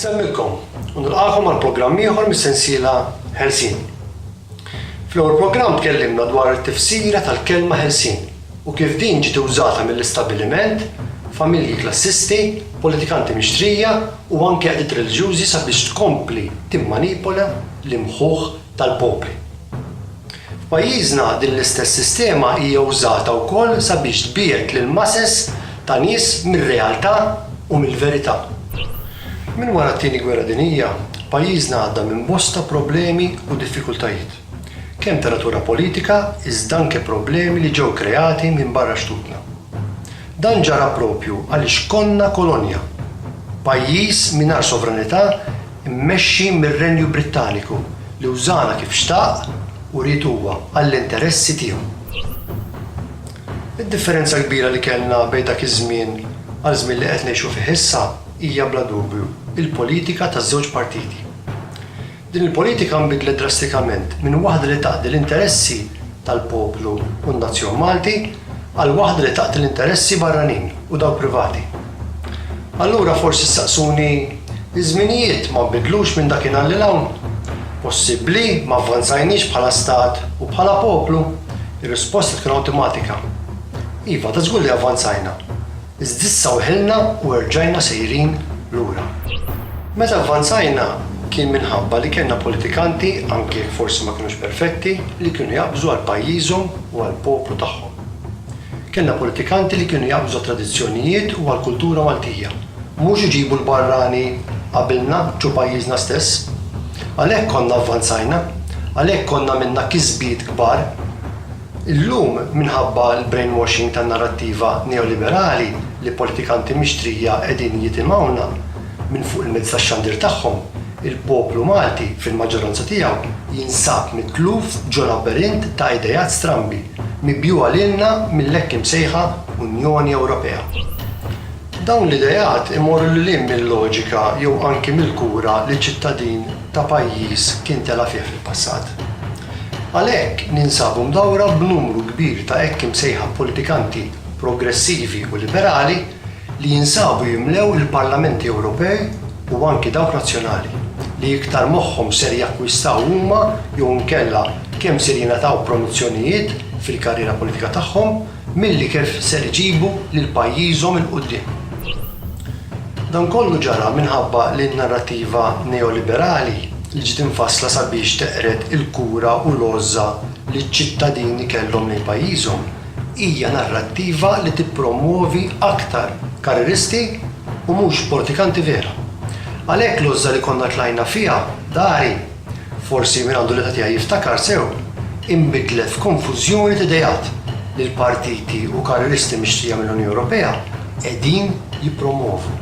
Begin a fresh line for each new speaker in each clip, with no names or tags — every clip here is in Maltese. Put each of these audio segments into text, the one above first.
Nsemmilkom u nilqakom għal programm ieħor mis-sensiela Ħelsien. Fl-ewwel programm tkellimna dwar it-tifsira tal-kelma ħelsien u kif din ġiet użata mill-istabbiliment, familji klassisti, politikanti mixtrija u anke qdiet reliġjużi sabiex tkompli timmanipola l-imħuħ tal-popli. F'pajjiżna din l-istess sistema hija użata wkoll sabiex tbiegħet lil masses ta' nies mir-realtà u mill-verità. Min wara t-tieni gwerra dinjija, pajjiżna għadda minn bosta problemi u diffikultajiet. Kemm ta' natura politika, iżda anke problemi li ġew kreati minn barra xtutna. Dan ġara propju għaliex konna kolonja, pajjiż mingħajr sovranità mmexxi mir-Renju Brittaniku li użana kif xtaq u rid huwa għall-interessi tiegħu. Id-differenza kbira li kellna bejn dak iż-żmien għal żmien li qed ngħixu fih issa hija bla dubju il-politika taż-żewġ partiti. Din il-politika nbidlet drastikament minn waħda li taqdi l-interessi tal-poplu u n-nazzjon Malti għal waħda li taqdi l-interessi barranin u dawk privati. Allura forsi staqsuni iż-żminijiet ma nbidlux minn dakinhar lil hawn? Possibbli ma avvanzajniex bħala stat u bħala poplu? Ir-risposta tkun awtomatika. Iva, ta' żgur li avvanzajna. Iżda issa weħilna u rġajna sejrin lura. Meta avvanzajna kien minħabba li kellna politikanti, anke forsi ma kinux perfetti, li kienu jaqbżu għal pajjiżhom u għal poplu tagħhom. Kellna politikanti li kienu jaqbżu għal tradizzjonijiet u għal kultura Maltija. Mhux iġibu l-barrani qabilna ġu pajjiżna stess. Għalhekk konna avvanzajna, għalhekk konna minna kisbiet kbar. Illum minħabba l-brainwashing tan-narrattiva neoliberali li politikanti mixtrija qegħdin jitimgħuna minn fuq il-mezz tax-xandir tagħhom, il-poplu Malti fil-maġġoranza tiegħu jinsab mitluf ġo labirint ta' idejat strambi mibjuwa lilna mill-hekk imsejħa Unjoni Ewropea. Dawn l-idejat imorru lil mill-loġika jew anke mill-kura li ċittadin ta' pajjiż kien tela fih fil-passat. Għalhekk ninsabu mdawra b'numru kbir ta' hekk imsejħa politikanti progressivi u liberali li jinsabu jimlew il-Parlamenti Ewropej u anki dawk nazzjonali li iktar moħħhom ser jakkwistaw huma jew nkella kemm ser jingħataw promozzjonijiet fil-karriera politika tagħhom milli kif ser iġibu lil pajjiżhom il quddiem. Dan kollu ġara minħabba li n-narrattiva neoliberali li ġiet infassla sabiex teqret il-kura u l-għoża li ċ-ċittadini kellhom lejn pajjiżhom hija narrattiva li tippromuovi aktar karrieristi u mhux politikanti vera. Għalhekk l-għoża li konna tlajna fiha dari, forsi minn għandu li tagħtiha jiftakar sew, inbidlet f'konfużjoni ta' idejat li l-partiti u karrieristi mixtrija mill-Unjoni Ewropea qegħdin jippromovu.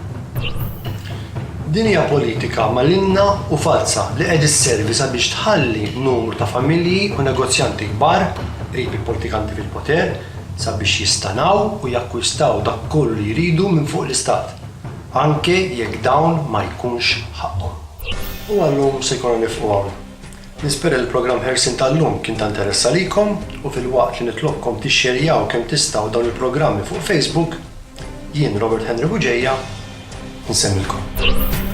Din hija politika maligna u falsa li qed isservi sabiex tħalli numru ta' familji u negozjanti kbar qrib il-politikanti fil-poter sabiex jistanaw u jakkwistaw dak kollu li jridu minn fuq l-istat, anke jekk dawn ma jkunx ħaqhom. U għallum se jkunu nifqu hawn. Nispera l-programm Ħelsien tal-lum kien ta' interess għalikom u fil-waqt li nitlobkom tixxerjaw kemm tistgħu dawn il-programmi fuq Facebook, jien Robert Henry Buġejja nsemmilkom.